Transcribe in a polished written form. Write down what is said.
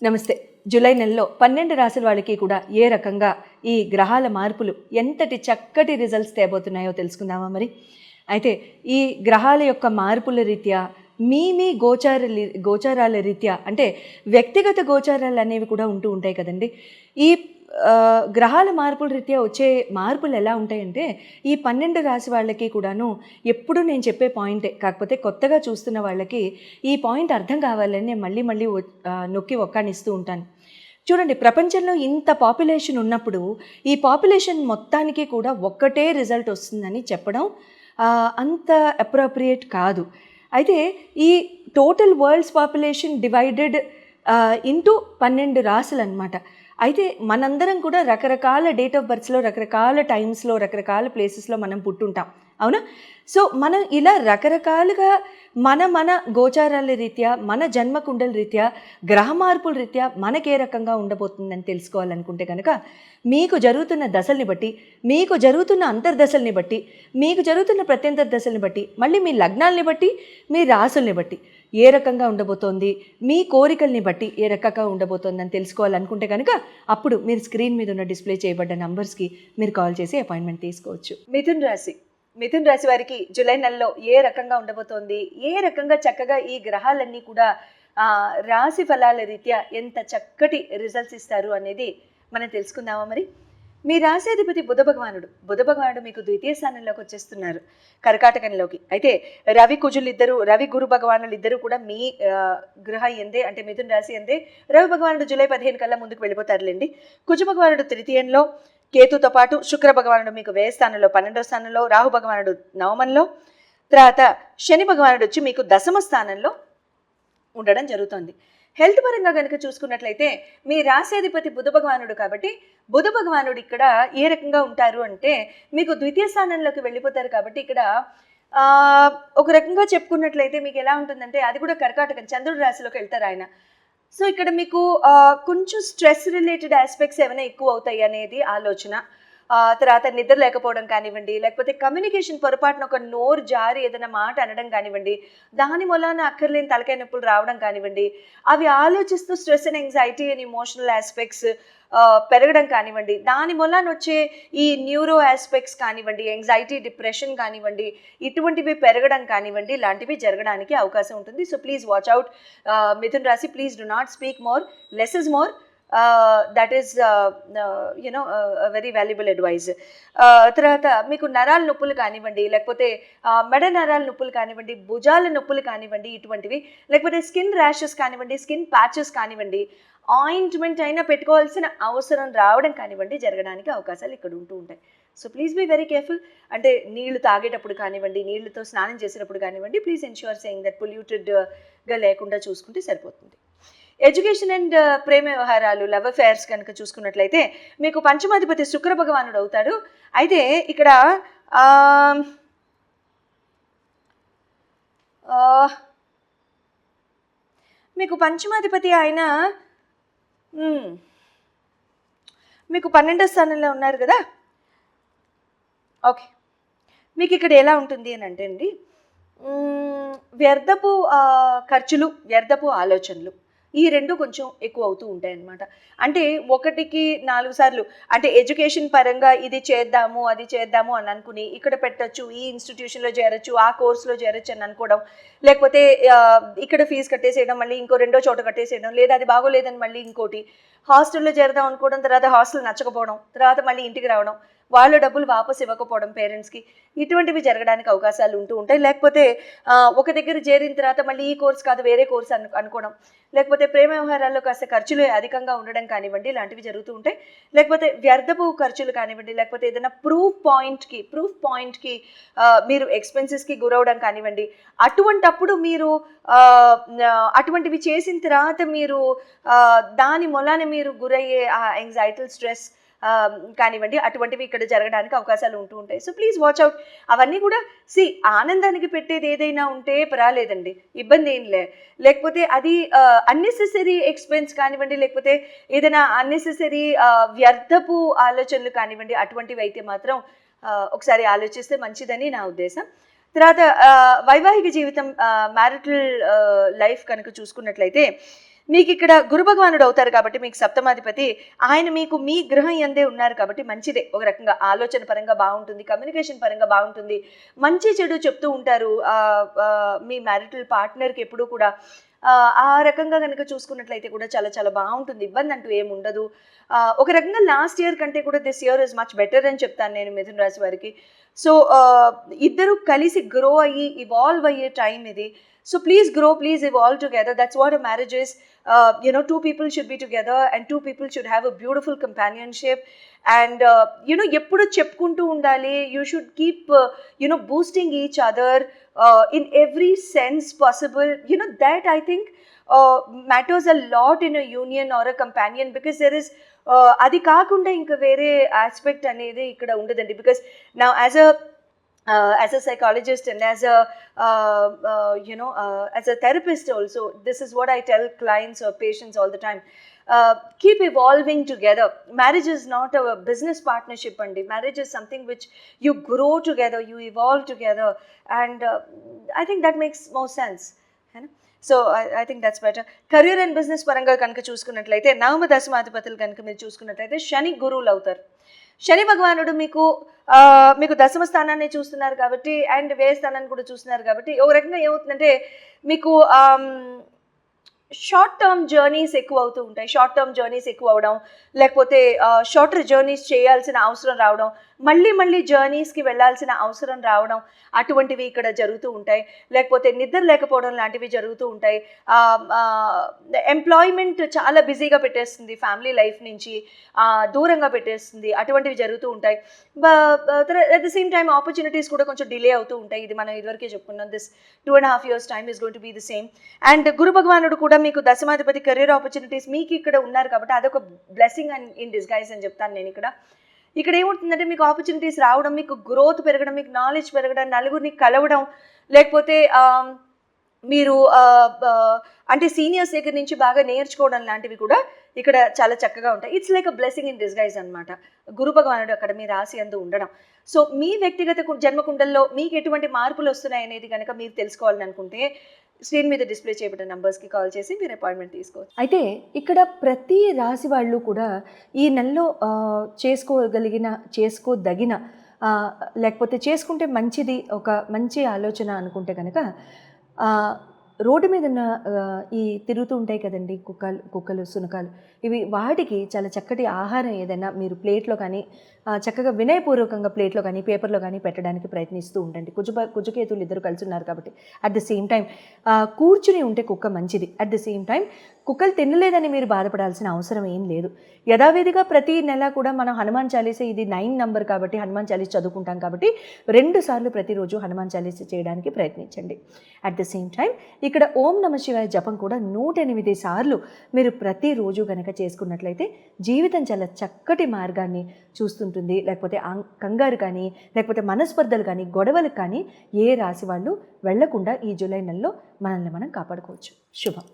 నమస్తే. జూలై నెలలో 12 రాశుల వాళ్ళకి కూడా ఏ రకంగా ఈ గ్రహాల మార్పులు ఎంతటి చక్కటి రిజల్ట్స్ తేబోతున్నాయో తెలుసుకుందామా మరి? అయితే ఈ గ్రహాల యొక్క మార్పుల రీత్యా మీ గోచారాల రీత్యా అంటే వ్యక్తిగత గోచారాలు అనేవి కూడా ఉంటూ ఉంటాయి కదండి. ఈ గ్రహాల మార్పుల రీత్యా వచ్చే మార్పులు ఎలా ఉంటాయంటే ఈ 12 రాశి వాళ్ళకి కూడాను ఎప్పుడు నేను చెప్పే పాయింటే, కాకపోతే కొత్తగా చూస్తున్న వాళ్ళకి ఈ పాయింట్ అర్థం కావాలని నేను మళ్ళీ నొక్కి ఒక్కానిస్తూ ఉంటాను. చూడండి, ప్రపంచంలో ఇంత పాపులేషన్ ఉన్నప్పుడు ఈ పాపులేషన్ మొత్తానికి కూడా ఒక్కటే రిజల్ట్ వస్తుందని చెప్పడం అంత అప్రోప్రియేట్ కాదు. అయితే ఈ total world's population divided into 12 రాశులు అనమాట. అయితే మనందరం కూడా రకరకాల డేట్ ఆఫ్ బర్త్స్లో, రకరకాల టైమ్స్లో, రకరకాల ప్లేసెస్లో మనం పుట్టుంటాం, అవునా? సో మనం ఇలా రకరకాలుగా మన గోచారాల రీత్యా, మన జన్మకుండల రీత్యా, గ్రహ మార్పుల రీత్యా మనకే రకంగా ఉండబోతుందని తెలుసుకోవాలనుకుంటే కనుక మీకు జరుగుతున్న దశల్ని బట్టి, మీకు జరుగుతున్న అంతర్దశల్ని బట్టి, మీకు జరుగుతున్న ప్రత్యంతర దశల్ని బట్టి, మళ్ళీ మీ లగ్నాల్ని బట్టి, మీ రాసుల్ని బట్టి ఏ రకంగా ఉండబోతోంది, మీ కోరికల్ని బట్టి ఏ రకంగా ఉండబోతోందని తెలుసుకోవాలనుకుంటే కనుక అప్పుడు మీరు స్క్రీన్ మీద ఉన్న డిస్ప్లే చేయబడ్డ నంబర్స్కి మీరు కాల్ చేసి అపాయింట్మెంట్ తీసుకోవచ్చు. మిథున్ రాశి వారికి జూలై నెలలో ఏ రకంగా ఉండబోతోంది, ఏ రకంగా చక్కగా ఈ గ్రహాలన్నీ కూడా రాశి ఫలాల రీత్యా ఎంత చక్కటి రిజల్ట్స్ ఇస్తారు అనేది మనం తెలుసుకుందామా మరి? మీ రాశాధిపతి బుధ భగవానుడు మీకు ద్వితీయ స్థానంలోకి వచ్చేస్తున్నారు, కర్కాటకంలోకి. అయితే రవి గురు భగవానులు ఇద్దరు కూడా మీ గృహ ఎందే, అంటే మిథున రాశి ఎందే రవి భగవానుడు జూలై 15 కల్లా ముందుకు వెళ్ళిపోతారులేండి. కుజ భగవానుడు తృతీయంలో, కేతుతో పాటు శుక్ర భగవానుడు మీకు వ్యయ స్థానంలో 12వ స్థానంలో, రాహు భగవానుడు నవమంలో, తర్వాత శని భగవానుడు వచ్చి మీకు దశమ స్థానంలో ఉండడం జరుగుతుంది. హెల్త్ పరంగా కనుక చూసుకున్నట్లయితే మీ రాశాధిపతి బుధ భగవానుడు కాబట్టి బుధ భగవానుడు ఇక్కడ ఏ రకంగా ఉంటారు అంటే మీకు ద్వితీయ స్థానంలోకి వెళ్ళిపోతారు. కాబట్టి ఇక్కడ ఒక రకంగా చెప్పుకున్నట్లయితే మీకు ఎలా ఉంటుందంటే అది కూడా కర్కాటకం, చంద్రుడి రాశిలోకి వెళ్తారు ఆయన. సో ఇక్కడ మీకు కొంచెం స్ట్రెస్ రిలేటెడ్ ఆస్పెక్ట్స్ ఏమైనా ఎక్కువ అవుతాయి అనేది ఆలోచన. తర్వాత నిద్ర లేకపోవడం కానివ్వండి, లేకపోతే కమ్యూనికేషన్ పొరపాటున ఒక నోరు జారి ఏదైనా మాట అనడం కానివ్వండి, దాని మూలాన అక్కర్లేని తలకాయ నొప్పులు రావడం కానివ్వండి, అవి ఆలోచిస్తూ stress and anxiety and emotional aspects పెరగడం కానివ్వండి, దాని మూలాన వచ్చే ఈ న్యూరో ఆస్పెక్ట్స్ కానివ్వండి, యాంగ్జైటీ, డిప్రెషన్ కానివ్వండి, ఇటువంటివి పెరగడం కానివ్వండి, ఇలాంటివి జరగడానికి అవకాశం ఉంటుంది. So please watch out Mithun రాశి. Please do not speak more, less is more. That is very valuable advice. తర్వాత మీకు నరాల నొప్పులు కానివ్వండి, లేకపోతే మెడ నరాల నొప్పులు కానివ్వండి, భుజాల నొప్పులు కానివ్వండి, ఇటువంటివి, లేకపోతే స్కిన్ ర్యాషెస్ కానివ్వండి, స్కిన్ ప్యాచెస్ కానివ్వండి, ఆయింట్మెంట్ అయినా పెట్టుకోవాల్సిన అవసరం రావడం కానివ్వండి, జరగడానికి అవకాశాలు ఇక్కడ ఉంటూ ఉంటాయి. So please be very careful. అంటే నీళ్లు తాగేటప్పుడు కానివ్వండి, నీళ్లతో స్నానం చేసేటప్పుడు కానివ్వండి, ప్లీజ్ ఎన్ష్యూర్ సేయింగ్ దట్ పొల్యూటెడ్గా లేకుండా చూసుకుంటే సరిపోతుంది. ఎడ్యుకేషన్ అండ్ ప్రేమ వ్యవహారాలు, లవ్ అఫేర్స్ కనుక చూసుకున్నట్లయితే మీకు పంచమాధిపతి శుక్ర భగవానుడు అవుతాడు. అయితే ఇక్కడ మీకు పంచమాధిపతి ఆయన మీకు 12వ స్థానంలో ఉన్నారు కదా. ఓకే, మీకు ఇక్కడ ఎలా ఉంటుంది అని అంటే అండి, వ్యర్థపు ఖర్చులు, వ్యర్థపు ఆలోచనలు, ఈ రెండు కొంచెం ఎక్కువ అవుతూ ఉంటాయి అన్నమాట. అంటే 1కి 4 సార్లు, అంటే ఎడ్యుకేషన్ పరంగా ఇది చేద్దాము అది చేద్దాము అని అనుకుని ఇక్కడ పెట్టచ్చు, ఈ ఇన్స్టిట్యూషన్లో చేరచ్చు, ఆ కోర్సులో చేరచ్చు అని అనుకోవడం, లేకపోతే ఇక్కడ ఫీజు కట్టేసేయడం, మళ్ళీ ఇంకో రెండో చోట కట్టేసేయడం, లేదా అది బాగోలేదని మళ్ళీ ఇంకోటి హాస్టల్లో చేరదాం అనుకోవడం, తర్వాత హాస్టల్ నచ్చకపోవడం, తర్వాత మళ్ళీ ఇంటికి రావడం, వాళ్ళ డబ్బులు వాపసు ఇవ్వకపోవడం పేరెంట్స్కి, ఇటువంటివి జరగడానికి అవకాశాలు ఉంటూ ఉంటాయి. లేకపోతే ఒక దగ్గర చేరిన తర్వాత మళ్ళీ ఈ కోర్స్ కాదు వేరే కోర్స్ అనుకోవడం, లేకపోతే ప్రేమ వ్యవహారాల్లో కాస్త ఖర్చులు అధికంగా ఉండడం కానివ్వండి, ఇలాంటివి జరుగుతూ ఉంటాయి. లేకపోతే వ్యర్థపు ఖర్చులు కానివ్వండి, లేకపోతే ఏదైనా ప్రూఫ్ పాయింట్కి మీరు ఎక్స్పెన్సెస్కి గురవడం కానివ్వండి, అటువంటప్పుడు మీరు అటువంటివి చేసిన తర్వాత మీరు దాని మూలాన మీరు గురయ్యే ఆ యాంగ్జైటీ, స్ట్రెస్ కానివ్వండి, అటువంటివి ఇక్కడ జరగడానికి అవకాశాలు ఉంటూ ఉంటాయి. So please watch out. అవన్నీ కూడా ఆనందానికి పెట్టేది ఏదైనా ఉంటే పర్వాలేదండి, ఇబ్బంది ఏం లేకపోతే అది అన్నెసెసరీ ఎక్స్పెన్స్ కానివ్వండి, లేకపోతే ఏదైనా అన్నెసెసరీ వ్యర్థపు ఆలోచనలు కానివ్వండి, అటువంటివి అయితే మాత్రం ఒకసారి ఆలోచిస్తే మంచిదని నా ఉద్దేశం. తర్వాత వైవాహిక జీవితం, మ్యారిటల్ లైఫ్ కనుక చూసుకున్నట్లయితే మీకు ఇక్కడ గురు భగవానుడు అవుతారు కాబట్టి మీకు సప్తమాధిపతి, ఆయన మీకు మీ గృహం యందే ఉన్నారు కాబట్టి మంచిదే. ఒక రకంగా ఆలోచన పరంగా బాగుంటుంది, కమ్యూనికేషన్ పరంగా బాగుంటుంది, మంచి చెడు చెప్తూ ఉంటారు మీ మ్యారిటల్ పార్ట్నర్కి ఎప్పుడూ కూడా. ఆ రకంగా కనుక చూసుకున్నట్లయితే కూడా చాలా చాలా బాగుంటుంది, ఇబ్బంది అంటూ ఏమి ఉండదు. ఒక రకంగా లాస్ట్ ఇయర్ కంటే కూడా this year is much better అని చెప్తాను నేను మిథున రాశి వారికి. సో ఇద్దరు కలిసి గ్రో అయ్యి ఇవాల్వ్ అయ్యే టైం ఇది. So please grow, please evolve together. That's what a marriage is. Two people should be together and two people should have a beautiful companionship. And, eppudu cheppukuntu undali. You should keep, boosting each other in every sense possible. That I think matters a lot in a union or a companion, because there is adi kaakunda inka vere aspect anedi ikkada undadandi. Because now as a psychologist and as a therapist also, this is what I tell clients or patients all the time. Keep evolving together. Marriage is not a business partnership andi. Marriage is something which you grow together, you evolve together, and I think that makes more sense. So I think that's better. Career and business పరంగా కనుక చూసుకున్నట్లయితే నవమ దశమాధిపతులు కనుక మీరు చూసుకున్నట్లయితే శని గురువులు అవుతారు. శని భగవానుడు మీకు దశమ స్థానాన్ని చూస్తున్నారు కాబట్టి, అండ్ వ్యయ స్థానాన్ని కూడా చూస్తున్నారు కాబట్టి, ఒక రకంగా ఏమవుతుందంటే మీకు షార్ట్ టర్మ్ జర్నీస్ ఎక్కువ అవుతూ ఉంటాయి. షార్ట్ టర్మ్ జర్నీస్ ఎక్కువ అవడం, లేకపోతే షార్టర్ జర్నీస్ చేయాల్సిన అవసరం రావడం, మళ్ళీ జర్నీస్కి వెళ్ళాల్సిన అవసరం రావడం, అటువంటివి ఇక్కడ జరుగుతూ ఉంటాయి. లేకపోతే నిద్ర లేకపోవడం లాంటివి జరుగుతూ ఉంటాయి. ఎంప్లాయ్మెంట్ చాలా బిజీగా పెట్టేస్తుంది, ఫ్యామిలీ లైఫ్ నుంచి దూరంగా పెట్టేస్తుంది, అటువంటివి జరుగుతూ ఉంటాయి. At the same time opportunities కూడా కొంచెం డిలే అవుతూ ఉంటాయి. ఇది మనం ఇదివరకే చెప్పుకున్నాం. This 2.5 years time is going to be the same. And గురు భగవానుడు కూడా మీకు దశమాధిపతి, కెరీర్ ఆపర్చునిటీస్ మీకు ఇక్కడ ఉన్నారు కాబట్టి అదొక బ్లెస్సింగ్ అండ్ ఇన్ డిస్గైజ్ అని చెప్తాను నేను ఇక్కడ ఏముంటుందంటే మీకు ఆపర్చునిటీస్ రావడం, మీకు గ్రోత్ పెరగడం, మీకు నాలెడ్జ్ పెరగడం, నలుగురిని కలవడం, లేకపోతే మీరు అంటే సీనియర్స్ దగ్గర నుంచి బాగా నేర్చుకోవడం లాంటివి కూడా ఇక్కడ చాలా చక్కగా ఉంటాయి. It's like a blessing in disguise అనమాట, గురు భగవానుడు అక్కడ మీ రాశి అందు ఉండడం. సో మీ వ్యక్తిగత జన్మకుండల్లో మీకు ఎటువంటి మార్పులు వస్తున్నాయి అనేది కనుక మీరు తెలుసుకోవాలని అనుకుంటే స్క్రీన్ మీద డిస్ప్లే చేయబడిన నంబర్స్కి కాల్ చేసి మీరు అపాయింట్మెంట్ తీసుకోవచ్చు. అయితే ఇక్కడ ప్రతి రాశి వాళ్ళు కూడా ఈ నెలలో చేసుకోదగిన లేకపోతే చేసుకుంటే మంచిది, ఒక మంచి ఆలోచన అనుకుంటే కనుక రోడ్డు మీద ఉన్న ఈ తిరుగుతూ ఉంటాయి కదండి కుక్కలు, సునకాలు, ఇవి వాటికి చాలా చక్కటి ఆహారం ఏదైనా మీరు ప్లేట్లో కానీ చక్కగా వినయపూర్వకంగా ప్లేట్లో కానీ పేపర్లో కానీ పెట్టడానికి ప్రయత్నిస్తూ ఉండండి. కుజకేతులు ఇద్దరు కలిసి ఉన్నారు కాబట్టి అట్ ద సేమ్ టైం కూర్చుని ఉంటే కుక్క మంచిది. అట్ ద సేమ్ టైం కుక్కలు తినలేదని మీరు బాధపడాల్సిన అవసరం ఏం లేదు. యథావిధిగా ప్రతి నెల కూడా మనం హనుమాన్ చాలీసా, ఇది 9 నంబర్ కాబట్టి హనుమాన్ చాలీసా చదువుకుంటాం కాబట్టి 2 సార్లు ప్రతిరోజు హనుమాన్ చాలీసా చేయడానికి ప్రయత్నించండి. అట్ ద సేమ్ టైం ఇక్కడ ఓం నమ శివాయ జపం కూడా 108 సార్లు మీరు ప్రతిరోజు కనుక చేసుకున్నట్లయితే జీవితం చాలా చక్కటి మార్గాన్ని చూస్తుంటుంది. లేకపోతే కంగారు కానీ, లేకపోతే మనస్పర్ధలు కానీ, గొడవలకు కానీ ఏ రాశి వాళ్ళు వెళ్లకుండా ఈ జూలై నెలలో మనల్ని మనం కాపాడుకోవచ్చు. శుభం.